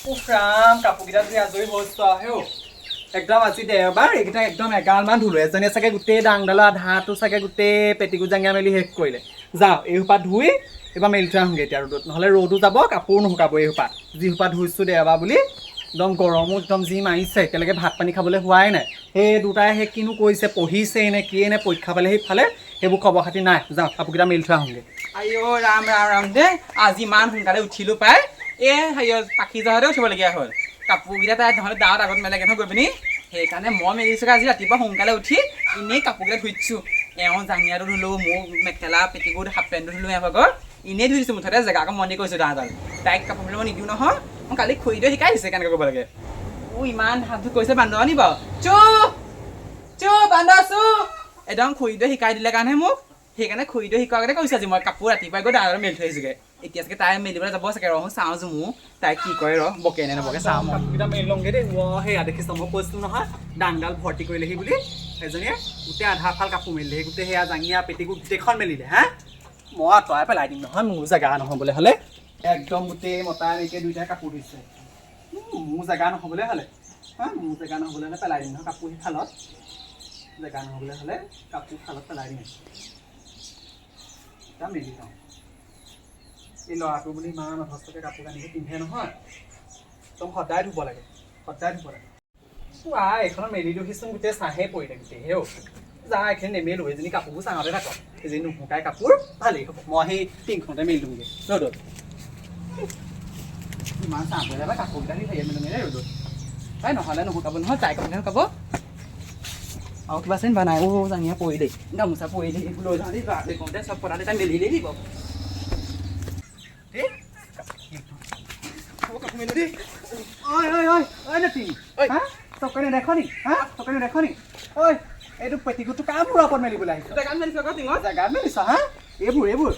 ৰাম কাপোৰকেইটা ধুই আজৰি হৈছো আহে একদম আজি দেওবাৰ এইকেইটা একদম এগালমান ধুলো এজনীয়ে চাগে গোটেই দাংডালৰ আধাটো চাগে গোটেই পেটিকোট জাঙিয়া মেলি শেষ কৰিলে যাওঁ এই সোপা ধুই এইবাৰ মেলি থৈ আহোঁগৈ এতিয়া ৰ'দত নহ'লে ৰ'দো যাব কাপোৰ নুশুকাব এই সোপা যি সোপা ধুইছোঁ দেওবাৰ বুলি একদম গৰমো একদম যি মাৰিছে এতিয়ালৈকে ভাত পানী খাবলৈ হোৱাই নাই সেই দুটাই সেই কিনো কৰিছে পঢ়িছেই নে কিয়ে নে পৰীক্ষা পালে সেইফালে সেইবোৰ খবৰ খাতি নাই যাওঁ কাপোৰকেইটা মেলি থৈ আহোঁগৈ আইঅ ৰাম ৰাম ৰাম দেই আজি ইমান সোনকালে উঠিলোঁ পাই পাখি জহাতে উঠিবলগীয়া হ'ল কাপোৰকেইটা তাই নহ'লে দাঁত আগত মেলাগে নহয় গৈ পিনি সেইকাৰণে মই মেলিছোঁ আজি ৰাতিপুৱা সোনকালে উঠি এনেই কাপোৰকেইটা ধুইছোঁ এওঁ জাঙিয়াটো ধুলোঁ মোৰ মেখেলা পেটিকোট হাফ পেণ্টটো ধুলোঁ এওঁ ভাগৰ এনেই ধুইছোঁ মুঠতে জেগা আকৌ মন্দিৰ কৰিছোঁ দাঁত তাইক কাপোৰবিলাক মই নিদিওঁ নহয় মই কালি খুৰীদেউ শিকাই দিছে কেনেকৈ কৰিব লাগে ইমান হাত ধুই কৰিছে বান্দৰ নি বাৰু বান্দৰ একদম খুৰীদেউ শিকাই দিলে কাৰণে মোক সেইকাৰণে খুৰীদেউ শিকোৱাৰ আগতে কৈছোঁ আজি মই কাপোৰ ৰাতিপুৱাই গৈ দাঁত মেলি থৈ আহিছোঁগৈ এতিয়া চাগে তাই মেলিবলৈ যাব চাগে ৰহ চাওঁ জুমু তাই কি কৰে বকে নে নবকে চাওঁ কাপোৰকেইটা মেলি লওঁগৈ দেই সেয়া দেখিছোঁ মই কৈছিলোঁ নহয় দাংডাল ভৰ্তি কৰিলেহি বুলি এজনীয়ে গোটেই আধা ফাল কাপোৰ মেলিলেহি গোটেই সেয়া জাঙিয়া পেটিকোট গোটেইখন মেলিলে হা মই আঁতৰাই পেলাই দিম নহয় মোৰ জেগা নহ'বলৈ হ'লে একদম গোটেই মতা এনেকৈ দুইটাই কাপোৰ ধুইছে মোৰ জেগা নহ'বলৈ হ'লে মোৰ জেগা নহ'বলৈ হ'লে পেলাই দিম নহয় কাপোৰ খালত জেগা নহ'বলৈ হ'লে কাপোৰ খালত পেলাই দিম এতিয়া মেলি থওঁ এই ল'ৰাটো বুলি ইমান অভ্যস্তকৈ কাপোৰ কানি পিন্ধে নহয় একদম সদায় ধুব লাগে এইখনত মেলি দেখিছোন গোটেই চাহে পৰিলে গোটেই হেও যা এইখিনি নেমেলো এজনী কাপোৰবোৰ চাঙতে থাকক এজনী নুশুকাই কাপোৰ ভালেই হ'ব মই সেই টিংখনতে মেলি দিওঁগৈ ৰ'দত ইমান চাহ পৰিলে বা কাপোৰকেইটা হেৰি মেলি ৰ'দত তাই নহ'লে নুশুকাব নহয় তাই কাপোৰহে শুকাব আৰু কিবা চেন বানাই জাঙিয়া পৰি দেই গামোচা পৰি দেই এইবোৰ লৈ যাওঁ দেই কওঁতে চব পঠাতে তাই মেলি দিব এইটো পেটিকোটটো কাৰ মূৰৰ ওপৰত মেলিবলৈ আহিছে জেগাত মেলিছ হা এইবোৰ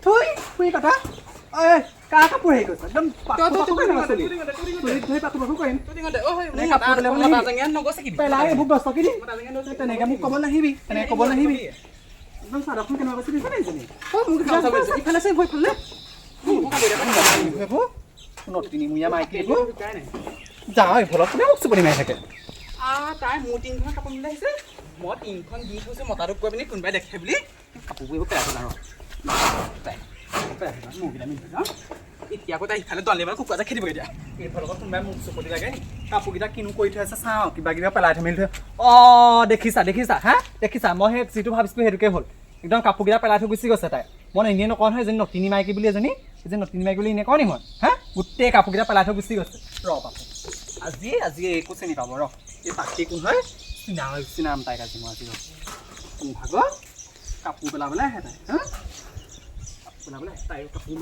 থুই কথা কাৰ কাপোৰ হেৰি কৰিছ একদম পেলাই এইবোৰ গছকি দিম তেনেকে মোক ক'ব নাহিবি একদম চাদৰখন কেনেকুৱা কৈছে দিছে নাইজনী ইফালে আছে ভৰিফালে নতিনিমূৰীয়া মাইকী এইবোৰ যাওঁ এইফালত কোনে মোক চুপনি মাৰি থাকে তাই মোৰ টিংখন কাপোৰ মিলাই আহিছে মই টিংখন দি থৈছোঁ মতাটোক কৈ পিনি কোনোবাই দেখে বুলি কাপোৰবোৰ এইবোৰ পেলাই পেলাওঁ মোৰকেইটা মিলি যাওঁ এতিয়া আকৌ তাই ইফালে দলে মানে কুকুৰা এটা খেদিবগৈ এতিয়া এইফালৰ লগত কোনোবাই মোক চুপতি লাগে কাপোৰকেইটা কিনো কৰি থৈ আছে চাওঁ কিবা পেলাই থৈ মেলি থৈ দেখিছা হা দেখিছা মই সেই যিটো ভাবিছিলোঁ সেইটোকে হ'ল একদম কাপোৰকেইটা পেলাই থৈ গুচি গৈছে তাই মই এনেই নকওঁ নহয় এজনী নতিনী মাইকী বুলি এজনী নতিনী মাইকী বুলি এনেই কওঁ নি মই হা গোটেই কাপোৰকেইটা পেলাই থৈ গুচি গৈছে পাপো আজি একো চিনি পাব এই পাখি কোন হয় চিনাম তাইক আজি মই আজি কোন ভাগৰ কাপোৰ পেলাবলৈ আহে তাই হা কাপোৰ পেলাবলৈ তাই কাপোৰ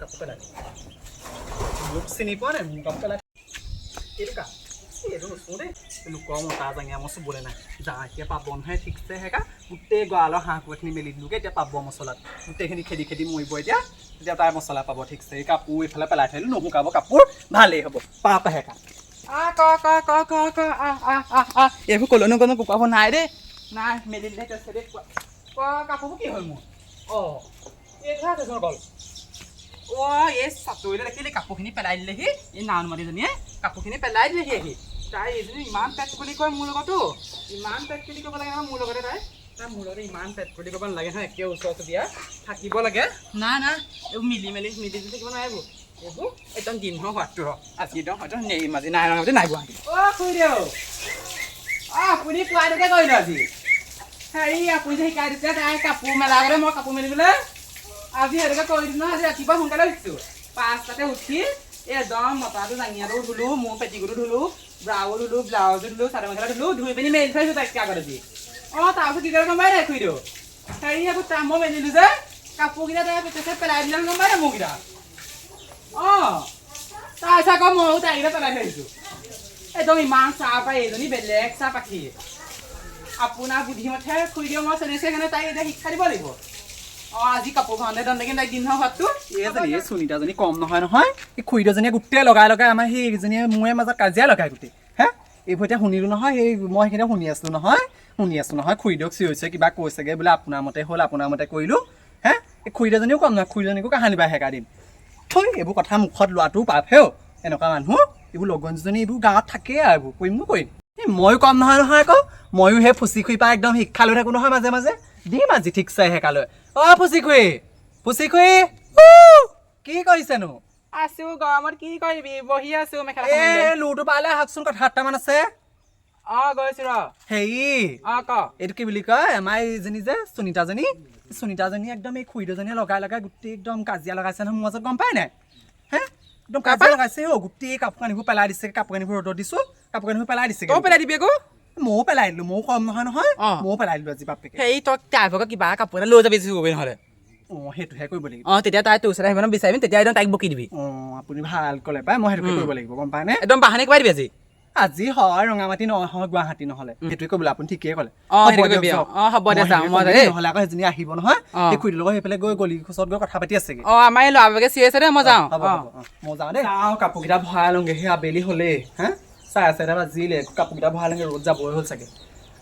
কাপোৰ পেলাই মোক চিনি পোৱা নাই মোৰ কাপোৰ পেলাই এইটো নুচোঁ দেই লোকৰ মতা জাঙিয়া মই চুবলৈ নাই যা এতিয়া পাব নহয় ঠিকছে সেকা গোটেই গঁৰালৰ হাঁহ কুকুৰাখিনি মেলি দিলোঁগৈ এতিয়া পাব মছলাত গোটেইখিনি খেদি মৰিব এতিয়া তাই মছলা পাব ঠিকছে এই কাপোৰ এইফালে পেলাই থৈ নুশুকাব কাপোৰ ভালেই হ'ব পাপ সেকা এইবোৰ ক'লৈনো কোনো কুকুৰাব নাই দেই নাই মেলি দিলে কাপোৰবোৰ কি হ'ল মোৰ এই চাটৰিলে দেখিলে কাপোৰখিনি পেলাই দিলেহি এই নাওনমাৰীজনীয়ে কাপোৰখিনি পেলাই দিলেহি আহি তাই এইজনী ইমান পেট বুলি কয় মোৰ লগতো ইমান পেট বুলি ক'ব লাগে নহয় মোৰ লগতে তাই মোৰ লগতে ইমান পেট বুলি ক'ব নালাগে নহয় একে ওচৰ চুবুৰীয়া থাকিব লাগে না এইবোৰ মিলি থাকিব নোৱাৰে এইবোৰ একদম দিন হোৱা সোৱাদটো আজি একদম হয়তো মাজী নাই ৰঙতে নাই গুৱাহাটী খুৰীদেউ আপুনি কোৱাটোকে কৰিলোঁ আজি হেৰি আপুনি যে শিকাই দিছে তাই কাপোৰ মেলা আগতে মই কাপোৰ মেলিবলৈ আজি সেইটোকে কৰি দিলোঁ আজি ৰাতিপুৱা সোনকালে উঠিছোঁ 5টাতে উঠি একদম মতাটো জাঙিয়াটো ধুলোঁ মোৰ পেটিকোটো ধুলোঁ ব্লাউজো ধুলোঁ চাদৰ মেখেলা ধুলোঁ ধুই পিনি মেলি থৈছোঁ তাইক আগতে দি তাৰপিছত কি কৰে গম পাই নাই খুৰীদেউ হেৰি এইবোৰ মই মেলিলোঁ যে কাপোৰকেইটা তাই পেটে পেলাই দিলে গম পাই নাই মোৰকেইটা তাৰপিছত আকৌ ময়ো তাইকেইটা পেলাই থৈ আহিছোঁ একদম ইমান চাহ পাই এইজনী বেলেগ চাহ পাখি আপোনাৰ বুদ্ধিমতে খুৰীদেউ মই চেনেছে সেইকাৰণে তাইক এতিয়া শিক্ষা দিব লাগিব আজি কাপোৰ খাওঁতে দণ্ডকে তাইক দিন হোৱা হোৱাটো এই সুনীতাজনী কম নহয় এই খুৰীদেউজনীয়ে গোটেই লগাই আমাৰ সেইজনীয়ে মোৰে মাজত কাজিয়া লগাই গোটেই হে এইবোৰ এতিয়া শুনিলোঁ নহয় এই মই সেইখিনি শুনি আছোঁ নহয় খুৰীদেউক চিঞৰিছে কিবা কৈছেগৈ বোলে আপোনাৰ মতে হ'ল আপোনাৰ মতে কৰিলোঁ হে এই খুৰীদেউজনীও কম নহয় খুৰীজনীকো কাহানি বা হেকা দিম থৈ এইবোৰ কথা মুখত লোৱাটো পাপহেও এনেকুৱা মানুহ এইবোৰ লগনজনী এইবোৰ গাঁৱত থাকেই আৰু এইবোৰ কৰিম কৰিম ময়ো কম নহয় নহয় আকৌ ময়ো সেই ফুচি খুৰি পৰা একদম শিক্ষা লৈ থাকোঁ নহয় মাজে মাজে দিম আজি ঠিকছে হেকালৈ ফুচি খুৰি কি কৰিছেনো আছো গৰমত কি কৰিবি বহি আছো মেখেলা লুৰটো পালে আহকচোন কথা 8টামান আছে গৈছো ৰ হেৰি ক এইটো কি বুলি কয় আমাৰ এইজনী যে সুনীতাজনী একদম এই খুৰীদুজনীয়ে লগাই গোটেই একদম কাজিয়া লগাইছে নহয় মোৰ মাজত গম পাই নাই হে একদম কাজিয়া লগাইছে গোটেই কাপোৰ কানিবোৰ পেলাই দিছে কাপোৰ কানিবোৰ ৰ'দত দিছো কাপোৰ কানিবোৰ পেলাই দিছে পেলাই দিবি আকৌ ময়ো পেলাই দিলো ময়ো কম নহয় ময়ো পেলাই দিলো আজি বাপেকে সেই তই তাই ভাগৰ কিবা কাপোৰ এটা লৈ যাবি নহ'লে সেইটোহে কৰিব লাগিব তেতিয়া তাই তোৰ ওচৰত আহিব ন বিচাৰিম তেতিয়া একদম তাইক বকি দিবি আপুনি ভাল ক'লে পাই মই সেইটোকে কৰিব লাগিব গম পায়নে একদম বাহানে কোৱাই দিবি আজি আজি হয় ৰঙামাটি নহয় গুৱাহাটী নহ'লে সেইটোৱে কৰিবলৈ আপুনি ঠিকেই ক'লে হ'ব দে যাওঁ মই নহ'লে আকৌ সেইজনী আহিব নহয় সেই খুৰীৰ লগত সেইফালে গৈ গলি খোচত গৈ কথা পাতি আছেগে আমাৰ এই ল'ৰাবোৰে চিৰি আছে দে মই যাওঁ মই যাওঁ দেই কাপোৰকেইটা ভৰাই লওঁগে সেই আবেলি হ'লেই হা 4:30 বাজিলে কাপোৰকেইটা ভৰাই লওঁগে ৰ'দ যাবই হ'ল চাগে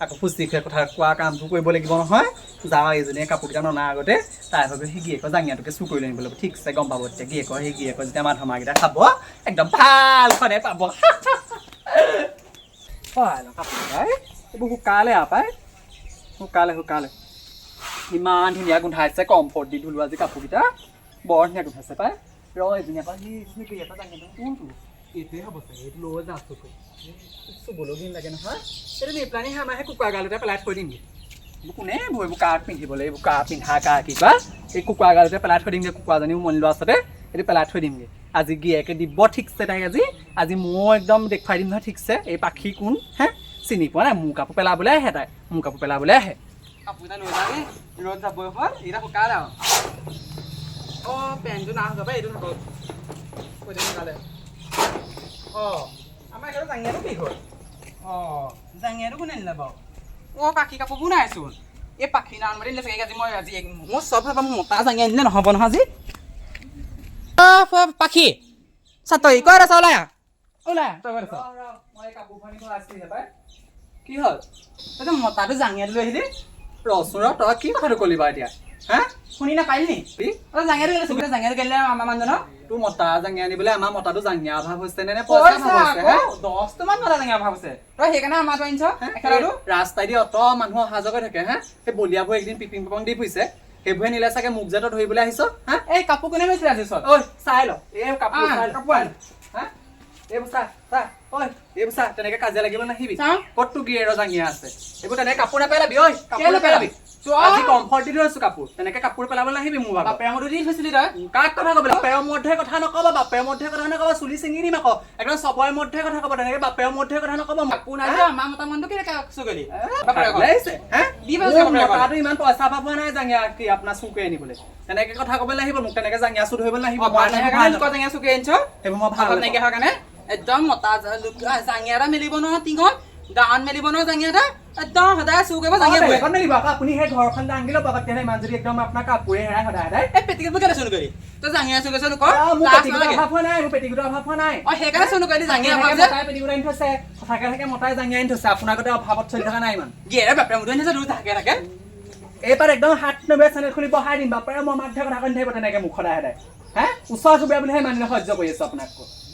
আকৌ ফুচি খুৱাই কথা কোৱা কামটো কৰিব লাগিব নহয় যাওঁ এইজনীয়ে কাপোৰকেইটা ননাৰ আগতে তাই ভাবে সেই গিয়েকৰ জাঙিয়াটোকে চুৰ কৰি লৈ আনিব লাগিব ঠিকছে গম পাব তেতিয়া গিয়েকৰ যেতিয়া মাথা মাৰকেইটা খাব একদম ভাল খনে পাব এইবোৰ শুকালে পাই শুকালে ইমান ধুনীয়া গোন্ধাইছে কমফৰ্ট দি ধুলো আজি কাপোৰকেইটা বৰ ধুনীয়া গোন্ধাইছে পাই এজনী আকৌ কোনটো এইটোৱে হ'ব চাগে এইটো লৈ যাওঁ চুবলৈ দিন লাগে নহয় এইটো নিপলানি আমাৰহে কুকুৰা গালতে পেলাই থৈ দিমগৈ কোনে এইবোৰ কাৰ পিন্ধিবলৈ এইবোৰ কাৰ পিন্ধা কাৰ কি কোৱা এই কুকুৰা গালতে পেলাই থৈ দিমগৈ কুকুৰাজনীও মনি লোৱা আছতে এইটো পেলাই থৈ দিমগৈ আজি গিয়েকে দিব ঠিকছে তাইক আজি মই একদম দেখুৱাই দিম নহয় ঠিকছে এই পাখি কোন হে চিনি পোৱা নাই মোৰ কাপোৰ পেলাবলৈ আহে তাই মোৰ কাপোৰ পেলাবলৈ আহে কাপোৰ এটা লৈ যাবি ৰ'দ যাবই হ'ল এইটা শুকাল আৰু পেণ্টটো না যাব এইটো থাকক শুকালে আমাৰ ঘৰত জাঙিয়াটো কি হ'ল জাঙিয়াটো কোনে নিলে বাৰু পাখি কাপোৰবোৰ নাইচোন এই পাখি নান মাৰি দিলে চাগে আজি মই চব ভাবা মোৰ মতা জাঙিয়া দিলে নহ'ব নহয় আজি পাখি তই কৈ আছা ওলাই তই কৈ কি হ'ল তই মতাটো জাঙিয়াটো লৈ আহিলি ৰচোন তই কি কথাটো ক'লি বাৰু এতিয়া হা শুনি নাপালি নি জাঙিয়াটো গেলিলে আমাৰ মানুহজনক তোৰ মতা জাঙিয়া আনিবলৈ আমাৰ মতাটো জাঙিয়া অভাৱ হৈছে নে 10টামান মতা জাঙিয়া অভাৱ হৈছে তই সেইকাৰণে আমাৰটো আনিছ ৰাস্তাই দি অত মানুহ অহা যোৱা কৰি থাকে হা সেই বলিয়াবোৰ একদিন পিপিং পপং দি ফুৰিছে সেইবোৰে নিলে চাগে মোক যে তই ধৰিবলৈ আহিছ হা এই কাপোৰ কোনে লৈছিলে আজি ওচৰত চাই ল এই কাপোৰ হা এইবোৰ চা এইবোৰ চা তেনেকে কাজিয়া লাগিব নাহিবি ক'ত তোৰ গিয়েৰৰ জাঙিয়া আছে এইবোৰ তেনেকে কাপোৰ নেপেলাবি কাপোৰ নেপেলাবি আজি কমফৰ্ট দি লৈছো কাপোৰ তেনেকে কাপোৰ পেলাব নাহিবি মোৰ বাপেৰ মূৰটো দি থৈছিলি তই কাক কথা ক'ব বাপেৰ মধ্যে কথা নকবা বাপেৰ মধ্যে কথা নকবা চুলি চিঙি দিম আকৌ একদম চবৰে মধ্যে কথা ক'ব তেনেকে বাপেৰ মধ্যে কথা নকবা কাপোৰ নাই আমাৰ মতা মানুহটো কেনেকে চুগলি মতাটো ইমান পইচা পাব নাই জাঙিয়া কি আপোনাৰ চুৰ কৰি আনিবলৈ তেনেকে কথা ক'বলৈ আহিব মোক তেনেকে জাঙিয়া চুৰ ধৰিবলৈ নাহিব জাঙিয়া চুৰ কৰি আনিছ সেইবোৰ মই ভাল নাইকিয়া হোৱাৰ কাৰণে একদম মতা জাঙিয়া এটা মেলিব নহয় টিঙত গাঁৱত মেলিব নহয় জাঙিয়া এটা একদম সদায় চুৰ কৰিব জাঙিয়া মেলিব আকৌ আপুনি সেই ঘৰখন দাঙি ল'ব তেতিয়াহ'লে ইমান যদি একদম আপোনাৰ কাপোৰে হেৰাই সদায় এই পেটিকোটবোৰ কেলে চুৰ কৰি তই জাঙিয়া চুৰ কৰিছ লোকৰ পেটিকোটৰ অভাৱ হোৱা নাই সেইকাৰণে চুৰ কৰি জাঙিয়া অভাৱ যে পেটিকোট আনি থৈছে থাকে থাকে মতাই জাঙিয়া আনি থৈছে আপোনাৰ আগতে অভাৱত চলি থকা নাই ইমান গিয়েৰে বাপেৰ মূৰটো আনি থৈছে দূৰ থাকে এইবাৰ একদম 790 চেনেল খুলি বহাই দিম বাপেৰে মই মাধ্যে কথা কৈ থাকিব তেনেকে মোক সদায় হে ওচৰ চুবুৰীয়া বুলিহে মানুহে সহ্য কৰি আছো আপোনাক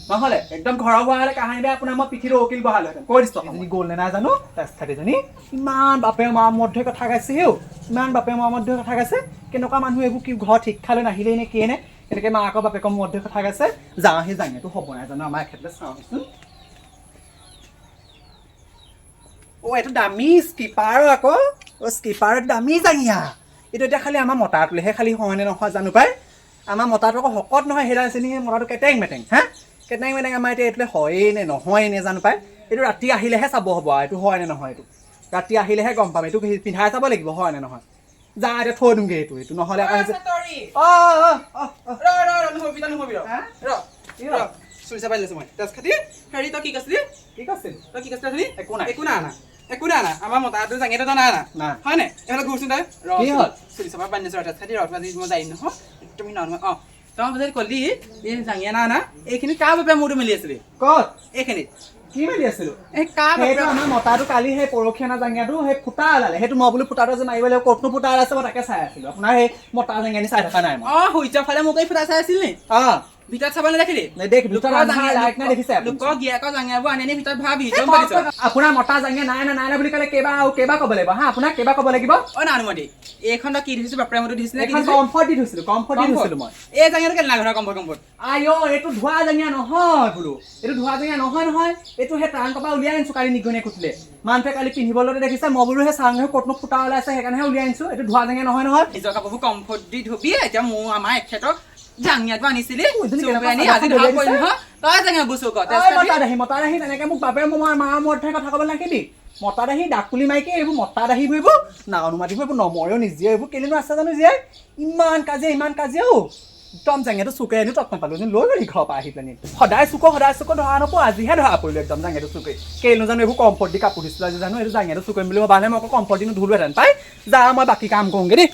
নহ'লে একদম ঘৰৰ হোৱা হ'লে কাহানি বেয়া আপোনাৰ মই পিঠিৰ উকিল বহালোহেঁতেন কৈ দিছোঁ আপুনি গ'ল নে নাই জানো ৰাস্তাতেজনী ইমান বাপেৰ মাৰ মধ্যে কথা গাইছে ইমান বাপেৰ মাৰ মধ্যে কথা গাইছে কেনেকুৱা মানুহ এইবোৰ কি ঘৰত শিক্ষা লৈ নাহিলেই নে কিয়ে নে এনেকৈ মাকৰ বাপেকৰ মধ্যে কথা গাইছে যাওঁ সেই জাঙিয়াটো হ'ব নাই জানো আমাৰ এখেতলৈ চাওঁচোন এইটো দামী স্কিপাৰ আকৌ স্কিপাৰত দামী জাঙিয়া এইটো এতিয়া খালি আমাৰ মতাটোলেহে খালি হয়নে নহয় জানো পাই আমাৰ মতাটো আকৌ শকত নহয় সেইডাল আছে সেই মতাটো কেটেং মেটেং হা কেটেং মেটেং আমাৰ এতিয়া এইটোলে হয়েই নে নহয় নে জানো পাই এইটো ৰাতি আহিলেহে চাব হ'ব আৰু এইটো হয় নে নহয় এইটো ৰাতি আহিলেহে গম পাম এইটো পিন্ধাই চাব লাগিব হয় নে নহয় যা এতিয়া থৈ দিমগৈ এইটো নহ'লে আকৌ চুৰি চাবাই লৈছো মই তেজ খাতি হেৰি তই কি কৈছিলি একো নাই আনা আমাৰ মতাটো জাঙিয়াটো নাই আনা হয় নাই এইফালে ঘূৰচোন তই চুৰি চাবা বান্ধি তেজ খাতি ৰথ বাজি মই যাই নহয় তুমি নহয় তই যদি কলি এই জাঙিয়া না আনা এইখিনি কাৰ বাপে মূৰটো মেলি আছিলি ক'ত এইখিনিত কি মেলি আছিলো এই কাৰ সেইটো আমাৰ মতাটো কালি সেই পৰহি অনা জাঙিয়াটো সেই ফুটা ওলালে সেইটো মই বোলো ফুটাটো যে মাৰিব লাগিব ক'তনো ফুটা ওলাইছে মই তাকে চাই আছিলো আপোনাৰ সেই মতা জাঙিয়া চাই থকা নাই সূৰ্যৰ ফালে মোক এই ফুটা চাই আছিল নি ভিতৰত চাব নেদেখিলি নেদেখ ভিতৰত আন্ধাৰ লাইট নাই দেখিছে আপুনি? লোকৰ গিয়াকৰ জাঙিয়াবোৰ আনি ভিতৰত ভৰা ভিতৰত পাতিছ আপোনাৰ মতা জাঙিয়া নাই না বুলি ক'লে কেইবা ক'ব লাগিব হা আপোনাক কেইবা ক'ব লাগিব অ নানুমতি এইখন তই কি দিছিস বাপৰে মতো দিছিস নে কি এখন দিছিস কমফৰ্ট দি থৈছিলো মই এই জাঙিয়াটো কেলে নাঘৰা কমফৰ্ট আইঅ এইটো ধোৱা জাঙিয়া নহয় বোলো এইটো ধোৱা জাঙিয়া নহয় এইটো সেই টান কপা উলিয়াই আনিছো কালি নিগনিয়ে কুটিলে মানুহে কালি পিন্ধিবলৈ দেখিছে মই বোলো সেই চাং ক'তনো ফুটা ওলাইছে সেইকাৰণেহে উলিয়াই আনিছো এইটো ধোৱা জাঙিয়া নহয় নিজৰ কাপোৰবোৰ কমফৰ্ট দি ধুবি এতিয়া মোৰ আমাৰ এখেতক জাঙিয়াটো আনিছিলি ইজনী চুপে কেনেকুৱা আনি চাদা আজি খুলি ধৰা দিছে। পৰিলি নহয় তই জাঙিয়া বুচু ক মতা দাহি তেনেকে মোক বাপে মই মাৰ মূৰতহে কথা ক'ব নাহিবি মতা দাহি ডাকুলি মাইকি এইবোৰ মতা দাহিবোৰ এইবোৰ নাওনো মাতিবোৰ এইবোৰ নমৰেও নিজে এইবোৰ কেলেনো আছে জানো জীয়াই ইমান কাজিয়া একদম জাঙিয়াটো চুকে আনি তত নাপালো লৈ গ'লি ঘৰৰ পৰা আহি পেলাই সদায় চুক ধৰা নপোৱা আজিহে ধৰা পৰিলো একদম জাঙিয়াটো চুকে কেলেনো জানো এইবোৰ কমফৰ্ট দি কাপোৰ দিছিলো আজি জানো এইটো জাঙিয়াটো চুকৰিম বুলি ভাবাহে মই আকৌ কমফৰ্ট দি নুধুলোহেঁতেন পাই যা মই বাকী কাম কৰোঁগে দেই